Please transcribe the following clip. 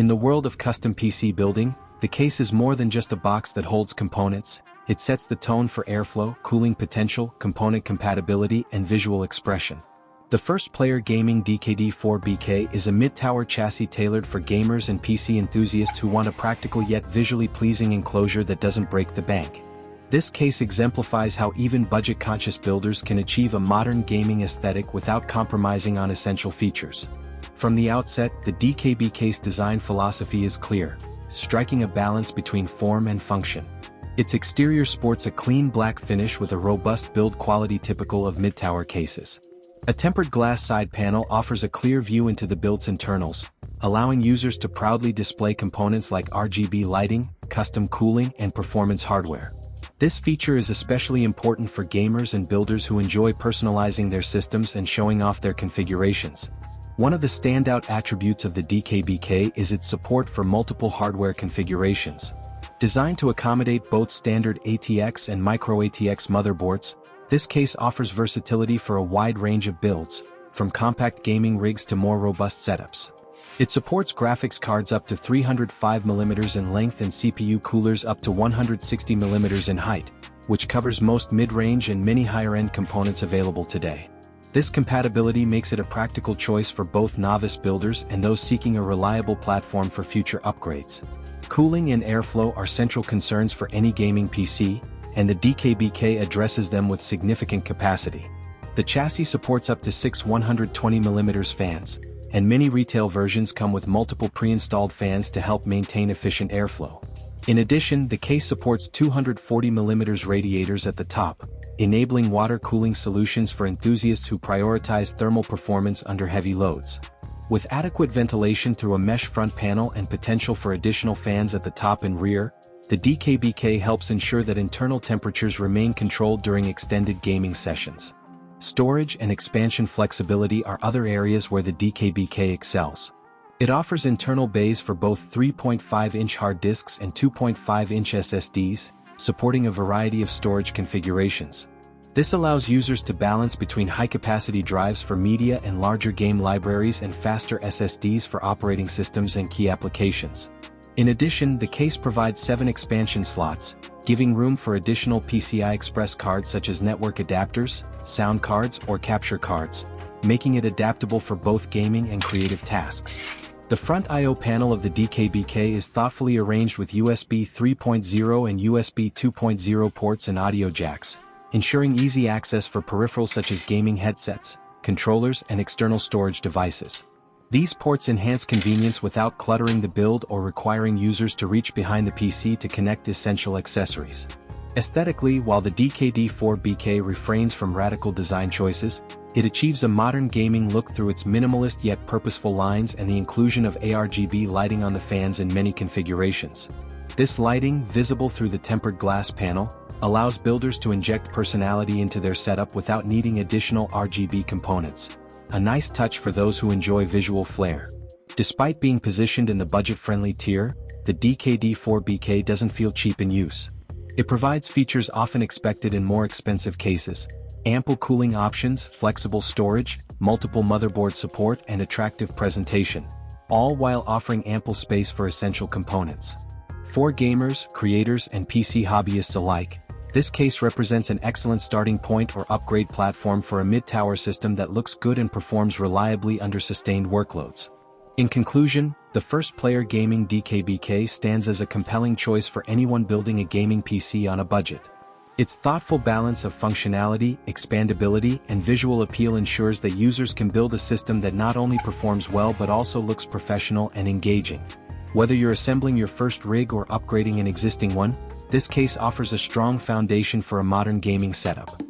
In the world of custom PC building, the case is more than just a box that holds components. It sets the tone for airflow, cooling potential, component compatibility, and visual expression. The 1STPLAYER Gaming DKD4BK is a mid-tower chassis tailored for gamers and PC enthusiasts who want a practical yet visually pleasing enclosure that doesn't break the bank. This case exemplifies how even budget-conscious builders can achieve a modern gaming aesthetic without compromising on essential features. From the outset, the DKBK's design philosophy is clear, striking a balance between form and function. Its exterior sports a clean black finish with a robust build quality typical of mid-tower cases. A tempered glass side panel offers a clear view into the build's internals, allowing users to proudly display components like RGB lighting, custom cooling, and performance hardware. This feature is especially important for gamers and builders who enjoy personalizing their systems and showing off their configurations. One of the standout attributes of the DKBK is its support for multiple hardware configurations. Designed to accommodate both standard ATX and micro ATX motherboards, this case offers versatility for a wide range of builds, from compact gaming rigs to more robust setups. It supports graphics cards up to 305mm in length and CPU coolers up to 160mm in height, which covers most mid-range and many higher-end components available today. This compatibility makes it a practical choice for both novice builders and those seeking a reliable platform for future upgrades. Cooling and airflow are central concerns for any gaming PC, and the DKBK addresses them with significant capacity. The chassis supports up to 6 120mm fans, and many retail versions come with multiple pre-installed fans to help maintain efficient airflow. In addition, the case supports 240mm radiators at the top, enabling water cooling solutions for enthusiasts who prioritize thermal performance under heavy loads. With adequate ventilation through a mesh front panel and potential for additional fans at the top and rear, the DKBK helps ensure that internal temperatures remain controlled during extended gaming sessions. Storage and expansion flexibility are other areas where the DKBK excels. It offers internal bays for both 3.5-inch hard disks and 2.5-inch SSDs, supporting a variety of storage configurations. This allows users to balance between high-capacity drives for media and larger game libraries and faster SSDs for operating systems and key applications. In addition, the case provides 7 expansion slots, giving room for additional PCI Express cards such as network adapters, sound cards, or capture cards, making it adaptable for both gaming and creative tasks. The front I/O panel of the DKBK is thoughtfully arranged with USB 3.0 and USB 2.0 ports and audio jacks, ensuring easy access for peripherals such as gaming headsets, controllers, and external storage devices. These ports enhance convenience without cluttering the build or requiring users to reach behind the PC to connect essential accessories. Aesthetically, while the DKD4BK refrains from radical design choices, it achieves a modern gaming look through its minimalist yet purposeful lines and the inclusion of ARGB lighting on the fans in many configurations. This lighting, visible through the tempered glass panel, allows builders to inject personality into their setup without needing additional RGB components. A nice touch for those who enjoy visual flair. Despite being positioned in the budget-friendly tier, the DKD4BK doesn't feel cheap in use. It provides features often expected in more expensive cases: ample cooling options, flexible storage, multiple motherboard support, and attractive presentation, all while offering ample space for essential components. For gamers, creators, and PC hobbyists alike, this case represents an excellent starting point or upgrade platform for a mid-tower system that looks good and performs reliably under sustained workloads. In conclusion, the 1STPLAYER Gaming DKBK stands as a compelling choice for anyone building a gaming PC on a budget. Its thoughtful balance of functionality, expandability, and visual appeal ensures that users can build a system that not only performs well but also looks professional and engaging. Whether you're assembling your first rig or upgrading an existing one, this case offers a strong foundation for a modern gaming setup.